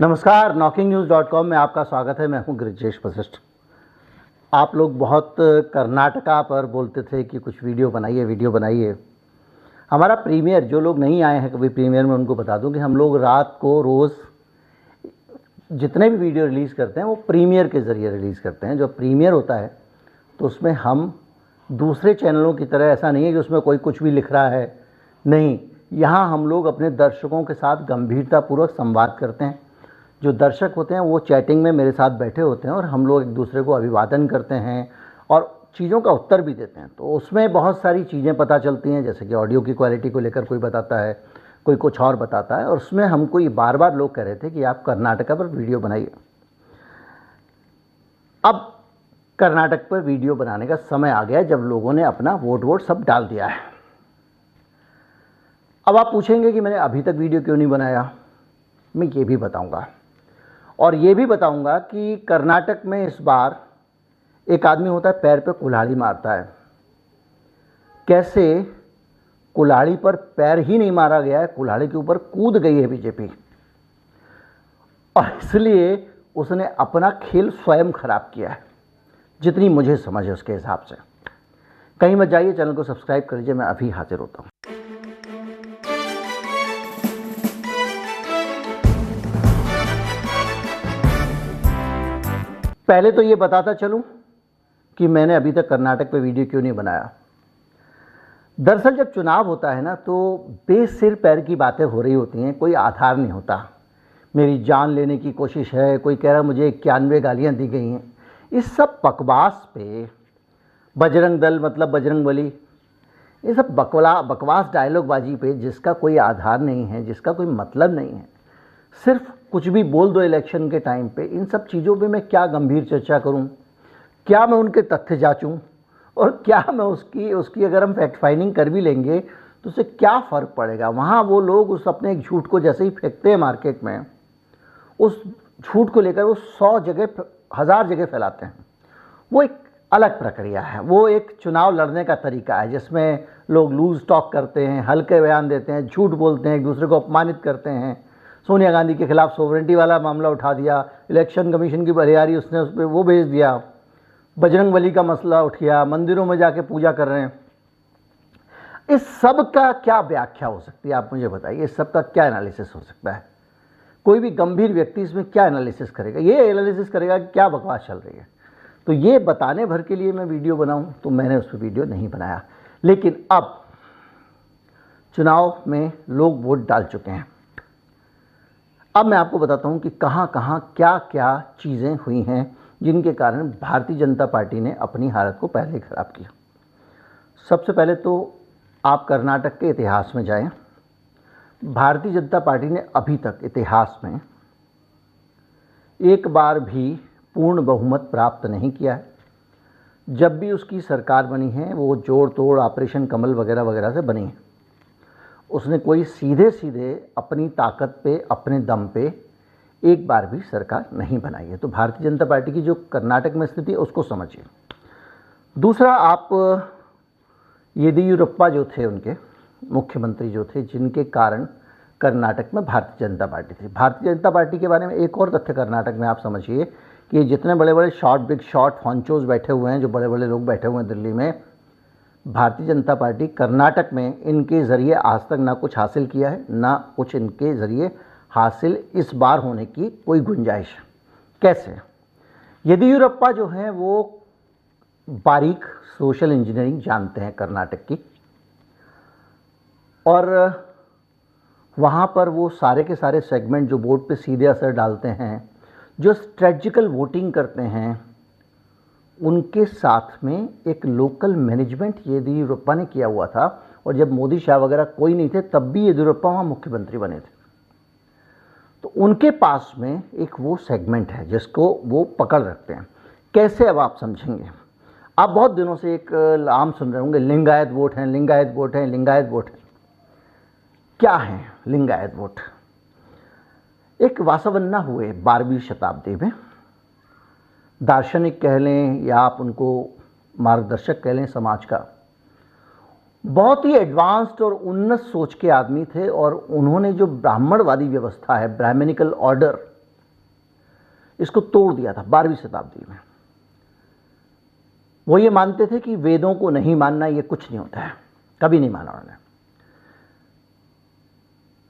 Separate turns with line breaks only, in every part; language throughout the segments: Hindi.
नमस्कार, knocking-news.com में आपका स्वागत है। मैं हूं गिरिजेश वशिष्ठ। आप लोग बहुत कर्नाटका पर बोलते थे कि कुछ वीडियो बनाइए। हमारा प्रीमियर, जो लोग नहीं आए हैं कभी प्रीमियर में, उनको बता दूं कि हम लोग रात को रोज़ जितने भी वीडियो रिलीज़ करते हैं वो प्रीमियर के ज़रिए रिलीज़ करते हैं। जो प्रीमियर होता है तो उसमें हम दूसरे चैनलों की तरह ऐसा नहीं है कि उसमें कोई कुछ भी लिख रहा है, नहीं। यहाँ हम लोग अपने दर्शकों के साथ गंभीरतापूर्वक संवाद करते हैं। जो दर्शक होते हैं वो चैटिंग में मेरे साथ बैठे होते हैं और हम लोग एक दूसरे को अभिवादन करते हैं और चीज़ों का उत्तर भी देते हैं। तो उसमें बहुत सारी चीज़ें पता चलती हैं, जैसे कि ऑडियो की क्वालिटी को लेकर कोई बताता है, कोई कुछ और बताता है। और उसमें हमको ये बार बार लोग कह रहे थे कि आप कर्नाटका पर वीडियो बनाइए। अब कर्नाटक पर वीडियो बनाने का समय आ गया, जब लोगों ने अपना वोट सब डाल दिया है। अब आप पूछेंगे कि मैंने अभी तक वीडियो क्यों नहीं बनाया। मैं ये भी बताऊंगा और ये भी बताऊंगा कि कर्नाटक में इस बार एक आदमी होता है, पैर पे कुल्हाड़ी मारता है। कैसे कुल्हाड़ी पर पैर ही नहीं मारा गया है, कुल्हाड़ी के ऊपर कूद गई है बीजेपी, और इसलिए उसने अपना खेल स्वयं खराब किया है, जितनी मुझे समझ है उसके हिसाब से। कहीं मत जाइए, चैनल को सब्सक्राइब कर लीजिए, मैं अभी हाजिर होता हूँ। पहले तो ये बताता चलूं कि मैंने अभी तक कर्नाटक पे वीडियो क्यों नहीं बनाया। दरअसल जब चुनाव होता है ना, तो बेसिर पैर की बातें हो रही होती हैं, कोई आधार नहीं होता। मेरी जान लेने की कोशिश है, कोई कह रहा मुझे 91 गालियां दी गई हैं। इस सब बकवास पे बजरंग दल मतलब बजरंगबली, ये सब बकवास डायलॉगबाजी पे जिसका कोई आधार नहीं है, जिसका कोई मतलब नहीं है, सिर्फ कुछ भी बोल दो इलेक्शन के टाइम पे, इन सब चीज़ों पे मैं क्या गंभीर चर्चा करूं, क्या मैं उनके तथ्य जांचूं, और क्या मैं उसकी अगर हम फैक्ट फाइंडिंग कर भी लेंगे तो उससे क्या फ़र्क पड़ेगा। वहाँ वो लोग उस अपने एक झूठ को जैसे ही फेंकते हैं मार्केट में, उस झूठ को लेकर वो 100 जगह 1000 जगह फैलाते हैं। वो एक अलग प्रक्रिया है, वो एक चुनाव लड़ने का तरीका है, जिसमें लोग लूज टॉक करते हैं, हल्के बयान देते हैं, झूठ बोलते हैं, एक दूसरे को अपमानित करते हैं। सोनिया गांधी के खिलाफ सोवरेंटी वाला मामला उठा दिया, इलेक्शन कमीशन की बरियारी उसने उस पर वो भेज दिया, बजरंगबली का मसला उठ गया, मंदिरों में जाके पूजा कर रहे हैं। इस सब का क्या व्याख्या हो सकती है, आप मुझे बताइए। इस सब का क्या एनालिसिस हो सकता है? कोई भी गंभीर व्यक्ति इसमें क्या एनालिसिस करेगा? ये एनालिसिस करेगा कि क्या बकवास चल रही है। तो ये बताने भर के लिए मैं वीडियो बनाऊं, तो मैंने उस पर वीडियो नहीं बनाया। लेकिन अब चुनाव में लोग वोट डाल चुके हैं। अब मैं आपको बताता हूं कि कहां कहां क्या क्या चीज़ें हुई हैं जिनके कारण भारतीय जनता पार्टी ने अपनी हालत को पहले खराब किया। सबसे पहले तो आप कर्नाटक के इतिहास में जाएं। भारतीय जनता पार्टी ने अभी तक इतिहास में एक बार भी पूर्ण बहुमत प्राप्त नहीं किया है। जब भी उसकी सरकार बनी है वो जोड़ तोड़, ऑपरेशन कमल वगैरह वगैरह से बनी है। उसने कोई सीधे अपनी ताकत पे, अपने दम पे एक बार भी सरकार नहीं बनाई है। तो भारतीय जनता पार्टी की जो कर्नाटक में स्थिति है उसको समझिए। दूसरा, आप येदियुरप्पा जो थे, उनके मुख्यमंत्री जो थे, जिनके कारण कर्नाटक में भारतीय जनता पार्टी थी। भारतीय जनता पार्टी के बारे में एक और तथ्य कर्नाटक में आप समझिए कि जितने बड़े बड़े बिग शॉट हॉन्चोज बैठे हुए हैं, जो बड़े बड़े लोग बैठे हुए हैं दिल्ली में, भारतीय जनता पार्टी कर्नाटक में इनके ज़रिए आज तक ना कुछ हासिल किया है, ना कुछ इनके ज़रिए हासिल इस बार होने की कोई गुंजाइश। कैसे? येदियुरप्पा जो हैं वो बारीक सोशल इंजीनियरिंग जानते हैं कर्नाटक की, और वहाँ पर वो सारे के सारे सेगमेंट जो वोट पे सीधे असर डालते हैं, जो स्ट्रेटजिकल वोटिंग करते हैं, उनके साथ में एक लोकल मैनेजमेंट येदियुरप्पा ने किया हुआ था। और जब मोदी शाह वगैरह कोई नहीं थे तब भी येदियुरप्पा वहाँ मुख्यमंत्री बने थे। तो उनके पास में एक वो सेगमेंट है जिसको वो पकड़ रखते हैं। कैसे, अब आप समझेंगे। आप बहुत दिनों से एक आम सुन रहे होंगे, लिंगायत वोट हैं, लिंगायत वोट हैं, लिंगायत वोट हैं। क्या है लिंगायत वोट? एक वासवन्ना हुए 12वीं शताब्दी में, दार्शनिक कह लें या आप उनको मार्गदर्शक कह लें समाज का, बहुत ही एडवांस्ड और उन्नत सोच के आदमी थे। और उन्होंने जो ब्राह्मणवादी व्यवस्था है, ब्राह्मणिकल ऑर्डर, इसको तोड़ दिया था 12वीं शताब्दी में। वो ये मानते थे कि वेदों को नहीं मानना ये कुछ नहीं होता है, कभी नहीं माना उन्होंने।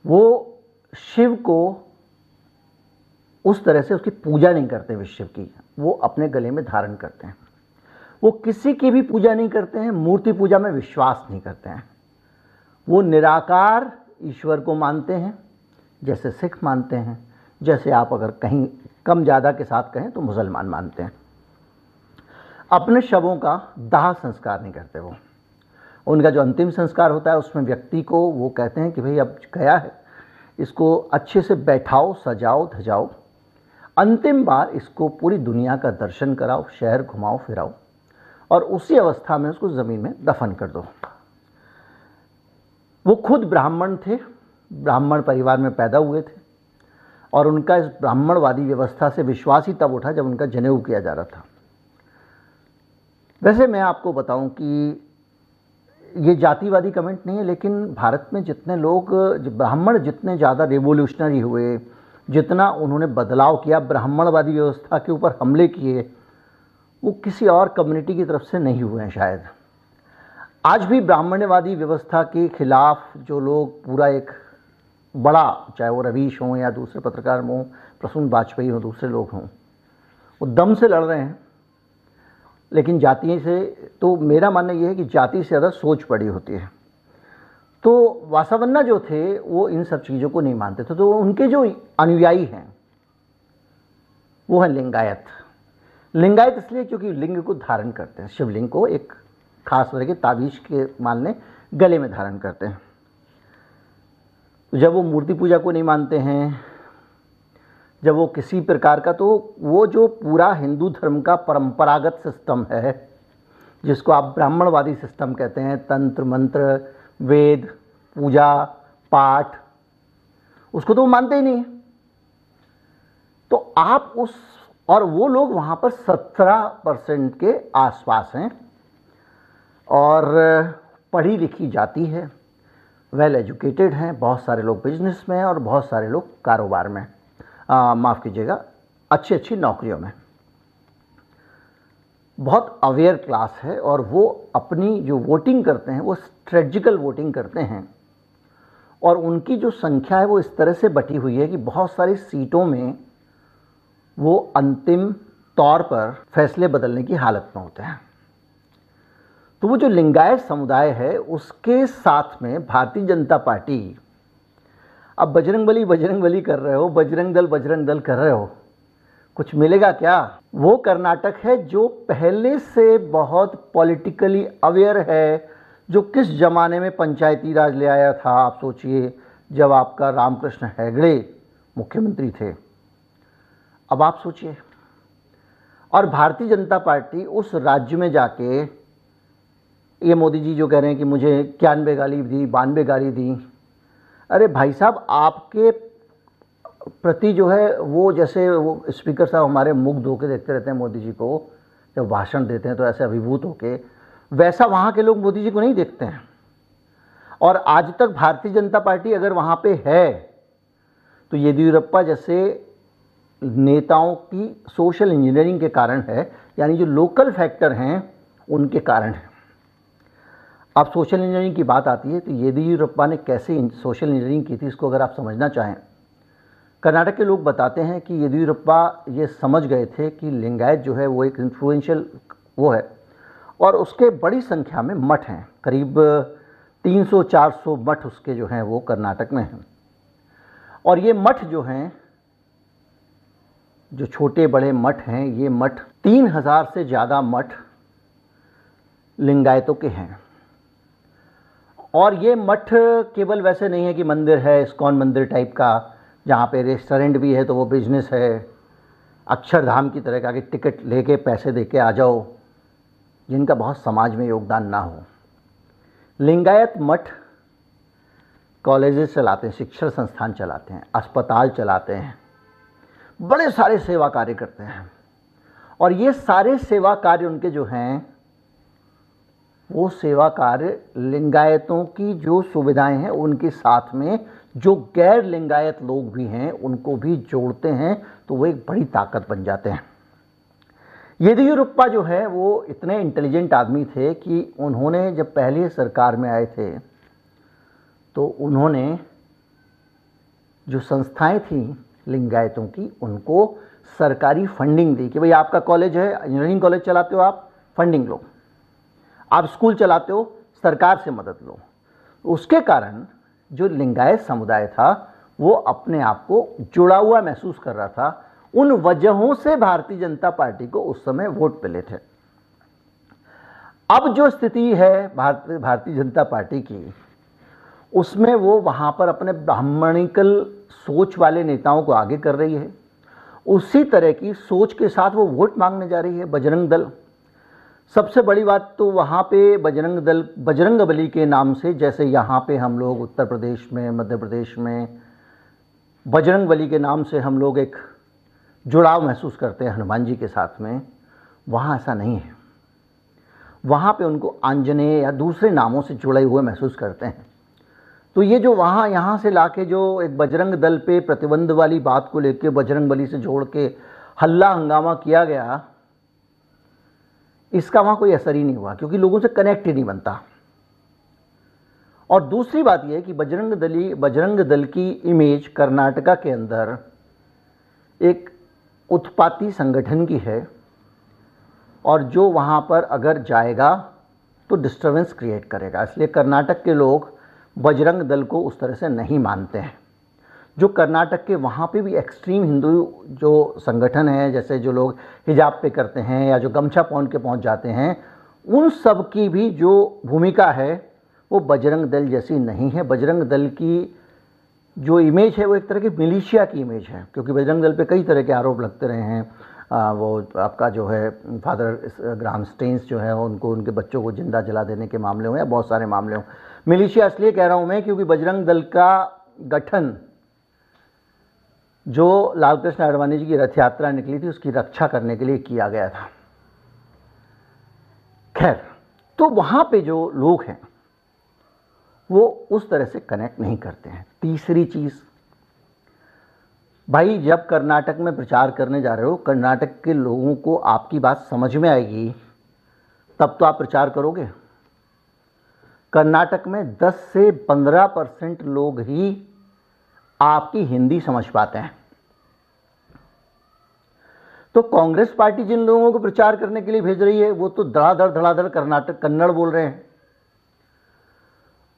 वो शिव को उस तरह से उसकी पूजा नहीं करते वे शिव की, वो अपने गले में धारण करते हैं। वो किसी की भी पूजा नहीं करते हैं, मूर्ति पूजा में विश्वास नहीं करते हैं। वो निराकार ईश्वर को मानते हैं, जैसे सिख मानते हैं, जैसे आप अगर कहीं कम ज़्यादा के साथ कहें तो मुसलमान मानते हैं। अपने शवों का दाह संस्कार नहीं करते वो। उनका जो अंतिम संस्कार होता है उसमें व्यक्ति को वो कहते हैं कि भाई अब गया है, इसको अच्छे से बैठाओ, सजाओ धजाओ, अंतिम बार इसको पूरी दुनिया का दर्शन कराओ, शहर घुमाओ फिराओ, और उसी अवस्था में उसको ज़मीन में दफन कर दो। वो खुद ब्राह्मण थे, ब्राह्मण परिवार में पैदा हुए थे, और उनका इस ब्राह्मणवादी व्यवस्था से विश्वास ही तब उठा जब उनका जनेऊ किया जा रहा था। वैसे मैं आपको बताऊं कि ये जातिवादी कमेंट नहीं है, लेकिन भारत में जितने लोग ब्राह्मण जितने ज़्यादा रेवोल्यूशनरी हुए, जितना उन्होंने बदलाव किया, ब्राह्मणवादी व्यवस्था के ऊपर हमले किए, वो किसी और कम्युनिटी की तरफ से नहीं हुए हैं शायद। आज भी ब्राह्मण्यवादी व्यवस्था के खिलाफ जो लोग पूरा एक बड़ा, चाहे वो रवीश हों या दूसरे पत्रकार हों, प्रसून वाजपेयी हों, दूसरे लोग हों, वो दम से लड़ रहे हैं। लेकिन जाति से, तो मेरा मानना ये है कि जाति से ज़्यादा सोच बड़ी होती है। तो वासवन्ना जो थे वो इन सब चीज़ों को नहीं मानते थे, तो उनके जो अनुयायी हैं वो हैं लिंगायत। लिंगायत इसलिए क्योंकि लिंग को धारण करते हैं, शिवलिंग को एक खास तरह के ताबीज के मानने गले में धारण करते हैं। जब वो मूर्ति पूजा को नहीं मानते हैं, जब वो किसी प्रकार का, तो वो जो पूरा हिंदू धर्म का परंपरागत सिस्टम है जिसको आप ब्राह्मणवादी सिस्टम कहते हैं, तंत्र मंत्र वेद पूजा पाठ, उसको तो वो मानते ही नहीं। तो आप उस, और वो लोग वहाँ पर 17% के आसपास हैं, और पढ़ी लिखी जाती है, वेल एजुकेटेड हैं, बहुत सारे लोग बिजनेस में हैं और बहुत सारे लोग कारोबार में, माफ़ कीजिएगा, अच्छी अच्छी नौकरियों में। बहुत अवेयर क्लास है, और वो अपनी जो वोटिंग करते हैं वो स्ट्रेटजिकल वोटिंग करते हैं, और उनकी जो संख्या है वो इस तरह से बटी हुई है कि बहुत सारी सीटों में वो अंतिम तौर पर फैसले बदलने की हालत में होते हैं। तो वो जो लिंगायत समुदाय है उसके साथ में भारतीय जनता पार्टी, अब बजरंग बली कर रहे हो, बजरंग दल कर रहे हो, कुछ मिलेगा क्या? वो कर्नाटक है जो पहले से बहुत पॉलिटिकली अवेयर है, जो किस ज़माने में पंचायती राज ले आया था। आप सोचिए, जब आपका रामकृष्ण हेगड़े मुख्यमंत्री थे, अब आप सोचिए। और भारतीय जनता पार्टी उस राज्य में जाके, ये मोदी जी जो कह रहे हैं कि मुझे 91 गाली दी, 92 गाली दी, अरे भाई साहब, आपके प्रति जो है वो, जैसे वो स्पीकर साहब हमारे मुग्ध होकर देखते रहते हैं मोदी जी को, जब भाषण देते हैं तो ऐसे अभिभूत होके, वैसा वहाँ के लोग मोदी जी को नहीं देखते हैं। और आज तक भारतीय जनता पार्टी अगर वहाँ पे है तो येदियुरप्पा जैसे नेताओं की सोशल इंजीनियरिंग के कारण है, यानी जो लोकल फैक्टर हैं उनके कारण है। अब सोशल इंजीनियरिंग की बात आती है तो येदियुरप्पा ने कैसे सोशल इंजीनियरिंग की थी, इसको अगर आप समझना चाहें, कर्नाटक के लोग बताते हैं कि येदियुरप्पा ये समझ गए थे कि लिंगायत जो है वो एक इन्फ्लुएंशियल वो है, और उसके बड़ी संख्या में मठ हैं, करीब 300-400 मठ उसके जो हैं वो कर्नाटक में हैं। और ये मठ जो हैं, जो छोटे बड़े मठ हैं, ये मठ 3000 से ज़्यादा मठ लिंगायतों के हैं। और ये मठ केवल वैसे नहीं है कि मंदिर है, इस्कॉन मंदिर टाइप का, जहाँ पे रेस्टोरेंट भी है तो वो बिजनेस है, अक्षरधाम की तरह का कि टिकट लेके पैसे देके आ जाओ, जिनका बहुत समाज में योगदान ना हो। लिंगायत मठ कॉलेजेस चलाते हैं, शिक्षण संस्थान चलाते हैं, अस्पताल चलाते हैं, बड़े सारे सेवा कार्य करते हैं। और ये सारे सेवा कार्य उनके जो हैं वो सेवा कार्य लिंगायतों की जो सुविधाएं हैं उनके साथ में जो गैर लिंगायत लोग भी हैं उनको भी जोड़ते हैं, तो वो एक बड़ी ताकत बन जाते हैं। येदियुरप्पा जो है वो इतने इंटेलिजेंट आदमी थे कि उन्होंने जब पहले सरकार में आए थे तो उन्होंने जो संस्थाएं थी लिंगायतों की उनको सरकारी फंडिंग दी कि भाई आपका कॉलेज है, इंजीनियरिंग कॉलेज चलाते हो आप, फंडिंग लो, आप स्कूल चलाते हो, सरकार से मदद लो। उसके कारण जो लिंगायत समुदाय था वो अपने आप को जुड़ा हुआ महसूस कर रहा था। उन वजहों से भारतीय जनता पार्टी को उस समय वोट मिले थे। अब जो स्थिति है भारतीय जनता पार्टी की, उसमें वो वहां पर अपने ब्राह्मणिकल सोच वाले नेताओं को आगे कर रही है। उसी तरह की सोच के साथ वो वोट मांगने जा रही है बजरंग दल। सबसे बड़ी बात तो वहाँ पे बजरंग दल बजरंगबली के नाम से, जैसे यहाँ पे हम लोग उत्तर प्रदेश में, मध्य प्रदेश में बजरंगबली के नाम से हम लोग एक जुड़ाव महसूस करते हैं हनुमान जी के साथ में, वहाँ ऐसा नहीं है। वहाँ पे उनको आंजनेय या दूसरे नामों से जुड़े हुए महसूस करते हैं। तो ये जो वहाँ यहाँ से लाके जो एक बजरंग दल पे प्रतिबंध वाली बात को लेके बजरंगबली से जोड़ के हल्ला हंगामा किया गया, इसका वहाँ कोई असर ही नहीं हुआ क्योंकि लोगों से कनेक्ट ही नहीं बनता। और दूसरी बात यह है कि बजरंग दल की इमेज कर्नाटका के अंदर एक उत्पाती संगठन की है और जो वहाँ पर अगर जाएगा तो डिस्टर्बेंस क्रिएट करेगा। इसलिए कर्नाटक के लोग बजरंग दल को उस तरह से नहीं मानते हैं। जो कर्नाटक के वहाँ पे भी एक्सट्रीम हिंदू जो संगठन है, जैसे जो लोग हिजाब पे करते हैं या जो गमछा पहन के पहुँच जाते हैं, उन सब की भी जो भूमिका है वो बजरंग दल जैसी नहीं है। बजरंग दल की जो इमेज है वो एक तरह की मिलिशिया की इमेज है, क्योंकि बजरंग दल पे कई तरह के आरोप लगते रहे हैं। वो आपका जो है फादर ग्राहम स्टेन्स जो है उनको उनके बच्चों को जिंदा जला देने के मामले हों या बहुत सारे मामले हों। मिलिशिया इसलिए कह रहा हूँ मैं क्योंकि बजरंग दल का गठन जो लालकृष्ण आडवाणी जी की रथ यात्रा निकली थी उसकी रक्षा करने के लिए किया गया था। खैर, तो वहाँ पे जो लोग हैं वो उस तरह से कनेक्ट नहीं करते हैं। तीसरी चीज़, भाई जब कर्नाटक में प्रचार करने जा रहे हो, कर्नाटक के लोगों को आपकी बात समझ में आएगी तब तो आप प्रचार करोगे। कर्नाटक में 10 से 15% लोग ही आपकी हिंदी समझ पाते हैं। तो कांग्रेस पार्टी जिन लोगों को प्रचार करने के लिए भेज रही है वो तो धड़ाधड़ कर्नाटक कन्नड़ बोल रहे हैं,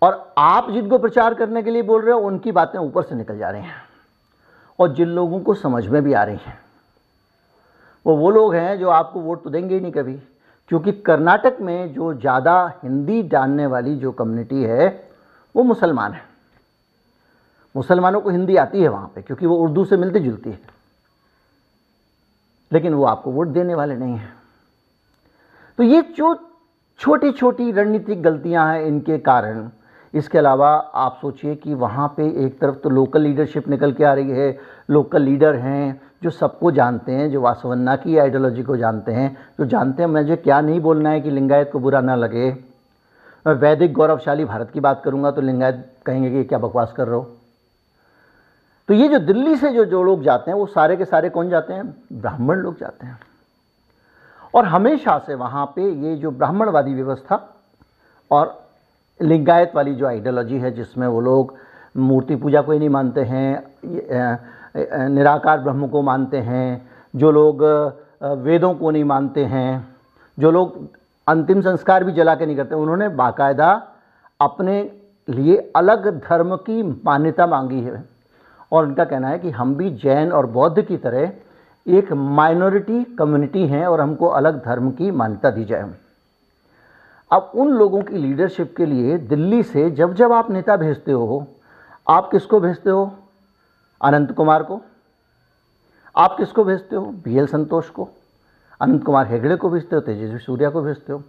और आप जिनको प्रचार करने के लिए बोल रहे हो उनकी बातें ऊपर से निकल जा रही हैं, और जिन लोगों को समझ में भी आ रही हैं वो लोग हैं जो आपको वोट तो देंगे ही नहीं कभी। क्योंकि कर्नाटक में जो ज़्यादा हिंदी जानने वाली जो कम्युनिटी है वो मुसलमान है। मुसलमानों को हिंदी आती है वहाँ पे क्योंकि वो उर्दू से मिलती जुलती है, लेकिन वो आपको वोट देने वाले नहीं हैं। तो ये जो छोटी छोटी रणनीतिक गलतियां हैं इनके कारण, इसके अलावा आप सोचिए कि वहाँ पे एक तरफ तो लोकल लीडरशिप निकल के आ रही है, लोकल लीडर हैं जो सबको जानते हैं, जो वासवन्ना की आइडियोलॉजी को जानते हैं, जो जानते हैं मुझे क्या नहीं बोलना है कि लिंगायत को बुरा ना लगे। मैं वैदिक गौरवशाली भारत की बात करूँगा तो लिंगायत कहेंगे कि क्या बकवास कर रहे हो। तो ये जो दिल्ली से जो लोग जाते हैं वो सारे के सारे कौन जाते हैं? ब्राह्मण लोग जाते हैं। और हमेशा से वहाँ पे ये जो ब्राह्मणवादी व्यवस्था और लिंगायत वाली जो आइडियोलॉजी है जिसमें वो लोग मूर्ति पूजा को ही नहीं मानते हैं, निराकार ब्रह्म को मानते हैं, जो लोग वेदों को नहीं मानते हैं, जो लोग अंतिम संस्कार भी जला के नहीं करते, उन्होंने बाकायदा अपने लिए अलग धर्म की मान्यता मांगी है। और उनका कहना है कि हम भी जैन और बौद्ध की तरह एक माइनॉरिटी कम्युनिटी हैं और हमको अलग धर्म की मान्यता दी जाए। अब उन लोगों की लीडरशिप के लिए दिल्ली से जब जब आप नेता भेजते हो, आप किसको भेजते हो? अनंत कुमार को। आप किसको भेजते हो? BL संतोष को। अनंत कुमार हेगड़े को भेजते हो, तेजस्वी सूर्या को भेजते हो,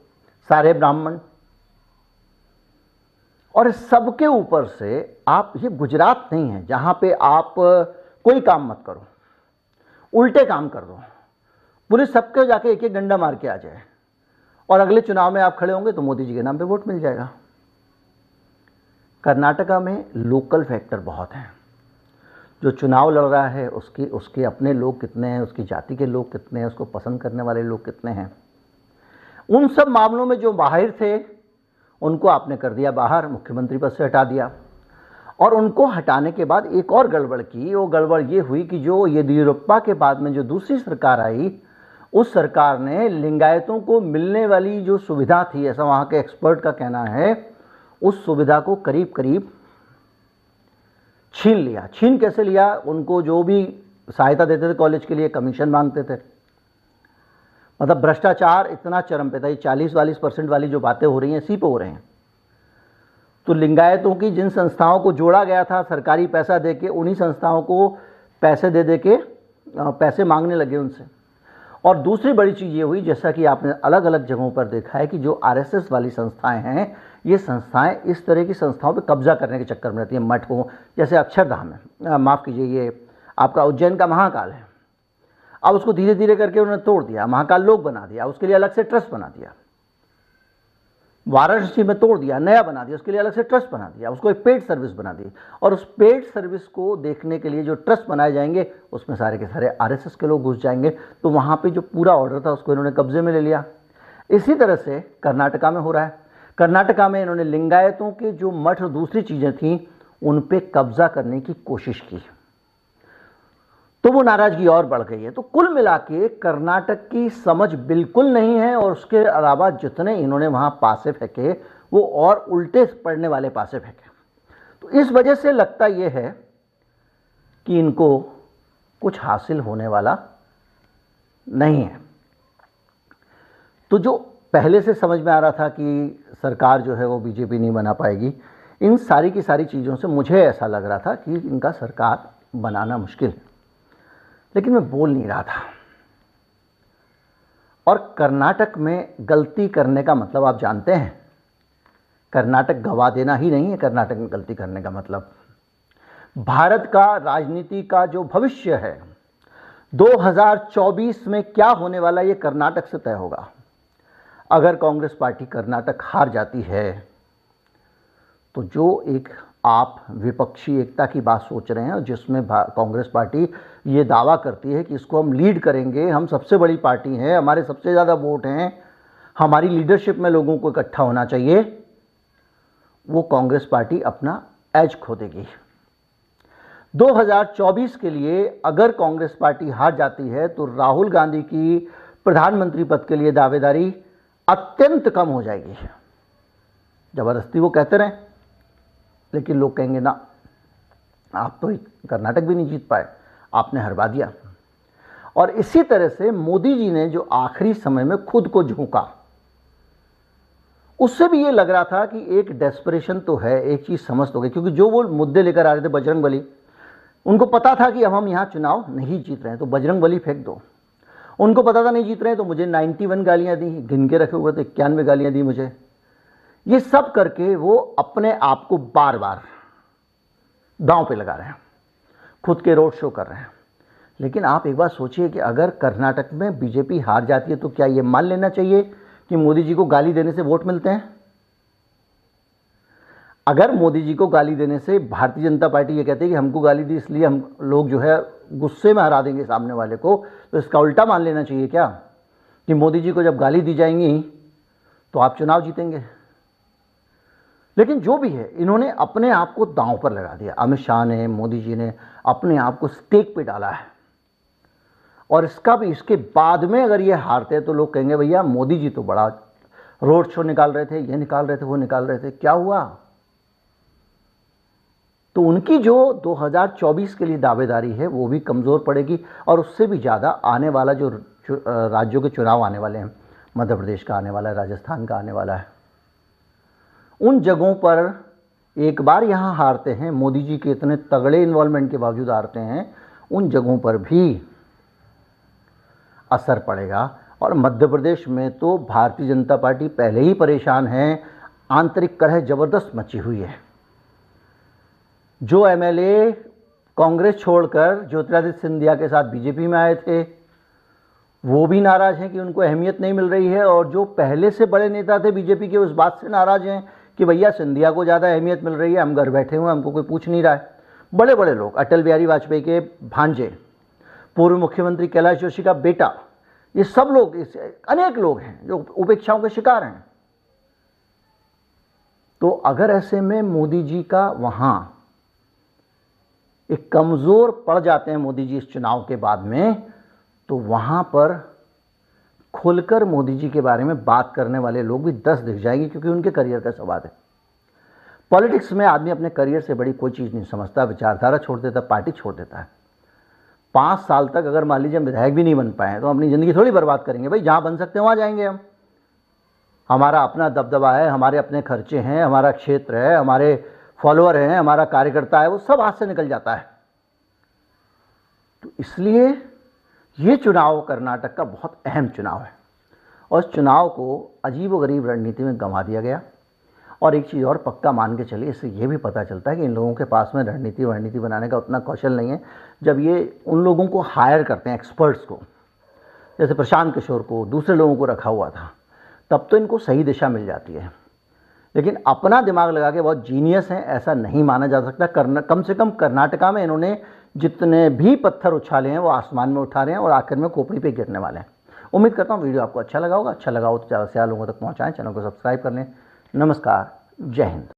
सारे ब्राह्मण। और सबके ऊपर से आप, ये गुजरात नहीं है जहाँ पे आप कोई काम मत करो, उल्टे काम कर दो, पुलिस सबके जाके एक एक डंडा मार के आ जाए और अगले चुनाव में आप खड़े होंगे तो मोदी जी के नाम पे वोट मिल जाएगा। कर्नाटका में लोकल फैक्टर बहुत हैं। जो चुनाव लड़ रहा है उसके अपने लोग कितने हैं, उसकी जाति के लोग कितने हैं, उसको पसंद करने वाले लोग कितने हैं, उन सब मामलों में जो बाहर थे उनको आपने कर दिया बाहर, मुख्यमंत्री पद से हटा दिया। और उनको हटाने के बाद एक और गड़बड़ की, वो गड़बड़ ये हुई कि जो येदियुरप्पा के बाद में जो दूसरी सरकार आई, उस सरकार ने लिंगायतों को मिलने वाली जो सुविधा थी, ऐसा वहाँ के एक्सपर्ट का कहना है, उस सुविधा को करीब करीब छीन लिया। छीन कैसे लिया? उनको जो भी सहायता देते थे कॉलेज के लिए कमीशन मांगते थे। मतलब भ्रष्टाचार इतना चरम पे था। ये 40-42% वाली जो बातें हो रही हैं इसी पे हो रहे हैं। तो लिंगायतों की जिन संस्थाओं को जोड़ा गया था सरकारी पैसा देके, उन्हीं संस्थाओं को पैसे दे के पैसे मांगने लगे उनसे। और दूसरी बड़ी चीज़ ये हुई, जैसा कि आपने अलग अलग जगहों पर देखा है कि जो आरएसएस वाली संस्थाएं हैं, ये संस्थाएं इस तरह की संस्थाओं पे कब्जा करने के चक्कर में रहती हैं। मठ हो, जैसे अक्षरधाम है, माफ़ कीजिए, ये आपका उज्जैन का महाकाल है। अब उसको धीरे धीरे करके उन्होंने तोड़ दिया, महाकाल लोक बना दिया, उसके लिए अलग से ट्रस्ट बना दिया। वाराणसी में तोड़ दिया, नया बना दिया, उसके लिए अलग से ट्रस्ट बना दिया, उसको एक पेड सर्विस बना दी। और उस पेड सर्विस को देखने के लिए जो ट्रस्ट बनाए जाएंगे उसमें सारे के सारे आरएसएस के लोग घुस जाएंगे। तो वहाँ पे जो पूरा ऑर्डर था उसको इन्होंने कब्जे में ले लिया। इसी तरह से कर्नाटका में हो रहा है। कर्नाटका में इन्होंने लिंगायतों के जो मठ और दूसरी चीज़ें थीं उन पे कब्जा करने की कोशिश की, तो वो नाराजगी और बढ़ गई है। तो कुल मिला के कर्नाटक की समझ बिल्कुल नहीं है, और उसके अलावा जितने इन्होंने वहाँ पासे फेंके वो और उल्टे पड़ने वाले पासे फेंके। तो इस वजह से लगता ये है कि इनको कुछ हासिल होने वाला नहीं है। तो जो पहले से समझ में आ रहा था कि सरकार जो है वो बीजेपी नहीं बना पाएगी, इन सारी की सारी चीज़ों से मुझे ऐसा लग रहा था कि इनका सरकार बनाना मुश्किल है, लेकिन मैं बोल नहीं रहा था। और कर्नाटक में गलती करने का मतलब आप जानते हैं, कर्नाटक गवा देना ही नहीं है। कर्नाटक में गलती करने का मतलब भारत का राजनीति का जो भविष्य है 2024 में क्या होने वाला, ये कर्नाटक से तय होगा। अगर कांग्रेस पार्टी कर्नाटक हार जाती है तो जो एक आप विपक्षी एकता की बात सोच रहे हैं, और जिसमें कांग्रेस पार्टी ये दावा करती है कि इसको हम लीड करेंगे, हम सबसे बड़ी पार्टी हैं, हमारे सबसे ज़्यादा वोट हैं, हमारी लीडरशिप में लोगों को इकट्ठा होना चाहिए, वो कांग्रेस पार्टी अपना एज खो देगी। 2024 के लिए अगर कांग्रेस पार्टी हार जाती है तो राहुल गांधी की प्रधानमंत्री पद के लिए दावेदारी अत्यंत कम हो जाएगी। जबरदस्ती वो कहते रहें, लेकिन लोग कहेंगे ना, आप तो कर्नाटक भी नहीं जीत पाए, आपने हरवा दिया। और इसी तरह से मोदी जी ने जो आखिरी समय में खुद को झोंका, उससे भी ये लग रहा था कि एक डेस्परेशन तो है, एक चीज़ समझ तो गई, क्योंकि जो वो मुद्दे लेकर आ रहे थे बजरंगबली, उनको पता था कि अब हम यहाँ चुनाव नहीं जीत रहे हैं तो बजरंगबली फेंक दो। उनको पता था नहीं जीत रहे हैं तो मुझे 91 गालियाँ दी, गिन के रखे हुए थे 91 गालियाँ दी मुझे। ये सब करके वो अपने आप को बार बार दांव पे लगा रहे हैं, खुद के रोड शो कर रहे हैं। लेकिन आप एक बात सोचिए कि अगर कर्नाटक में बीजेपी हार जाती है तो क्या ये मान लेना चाहिए कि मोदी जी को गाली देने से वोट मिलते हैं? अगर मोदी जी को गाली देने से भारतीय जनता पार्टी ये कहती है कि हमको गाली दी इसलिए हम लोग जो है गुस्से में हरा देंगे सामने वाले को, तो इसका उल्टा मान लेना चाहिए क्या कि मोदी जी को जब गाली दी जाएंगी तो आप चुनाव जीतेंगे? लेकिन जो भी है, इन्होंने अपने आप को दांव पर लगा दिया। अमित शाह ने, मोदी जी ने अपने आप को स्टेक पे डाला है। और इसके बाद में अगर ये हारते हैं तो लोग कहेंगे भैया मोदी जी तो बड़ा रोड शो निकाल रहे थे, ये निकाल रहे थे, वो निकाल रहे थे, क्या हुआ? तो उनकी जो 2024 के लिए दावेदारी है वो भी कमज़ोर पड़ेगी। और उससे भी ज़्यादा आने वाला जो राज्यों के चुनाव आने वाले हैं, मध्य प्रदेश का आने वाला है, राजस्थान का आने वाला है, उन जगहों पर एक बार यहाँ हारते हैं, मोदी जी के इतने तगड़े इन्वॉल्वमेंट के बावजूद हारते हैं, उन जगहों पर भी असर पड़ेगा। और मध्य प्रदेश में तो भारतीय जनता पार्टी पहले ही परेशान है, आंतरिक कलह जबरदस्त मची हुई है। जो एमएलए कांग्रेस छोड़कर ज्योतिरादित्य सिंधिया के साथ बीजेपी में आए थे वो भी नाराज हैं कि उनको अहमियत नहीं मिल रही है, और जो पहले से बड़े नेता थे बीजेपी के उस बात से नाराज हैं कि भैया सिंधिया को ज़्यादा अहमियत मिल रही है, हम घर बैठे हुए, हमको कोई पूछ नहीं रहा है। बड़े बड़े लोग, अटल बिहारी वाजपेयी के भांजे, पूर्व मुख्यमंत्री कैलाश जोशी का बेटा, ये सब लोग, अनेक लोग हैं जो उपेक्षाओं के शिकार हैं। तो अगर ऐसे में मोदी जी का वहां एक कमजोर पड़ जाते हैं मोदी जी इस चुनाव के बाद में, तो वहां पर खुलकर मोदी जी के बारे में बात करने वाले लोग भी 10 दिख जाएंगे, क्योंकि उनके करियर का सवाल है। पॉलिटिक्स में आदमी अपने करियर से बड़ी कोई चीज़ नहीं समझता, विचारधारा छोड़ देता, पार्टी छोड़ देता है। 5 साल तक अगर मान लीजिए हम विधायक भी नहीं बन पाए तो अपनी ज़िंदगी थोड़ी बर्बाद करेंगे। भाई जहाँ बन सकते हैं वहाँ जाएंगे हम। हमारा अपना दबदबा है, हमारे अपने खर्चे हैं, हमारा क्षेत्र है, हमारे फॉलोअर हैं, हमारा कार्यकर्ता है, वो सब हाथ से निकल जाता है। तो इसलिए ये चुनाव कर्नाटक का बहुत अहम चुनाव है और इस चुनाव को अजीबोगरीब रणनीति में गंवा दिया गया। और एक चीज़ और पक्का मान के चलिए, इससे ये भी पता चलता है कि इन लोगों के पास में रणनीति बनाने का उतना कौशल नहीं है। जब ये उन लोगों को हायर करते हैं, एक्सपर्ट्स को, जैसे प्रशांत किशोर को, दूसरे लोगों को रखा हुआ था, तब तो इनको सही दिशा मिल जाती है। लेकिन अपना दिमाग लगा के बहुत जीनियस हैं ऐसा नहीं माना जा सकता। कम से कम कर्नाटका में इन्होंने जितने भी पत्थर उछाले हैं वो आसमान में उठा रहे हैं और आखिर में खोपड़ी पे गिरने वाले हैं। उम्मीद करता हूँ वीडियो आपको अच्छा लगा होगा। अच्छा लगा हो तो ज़्यादा से ज़्यादा लोगों तक पहुँचाएं, चैनल को सब्सक्राइब कर लें। नमस्कार, जय हिंद।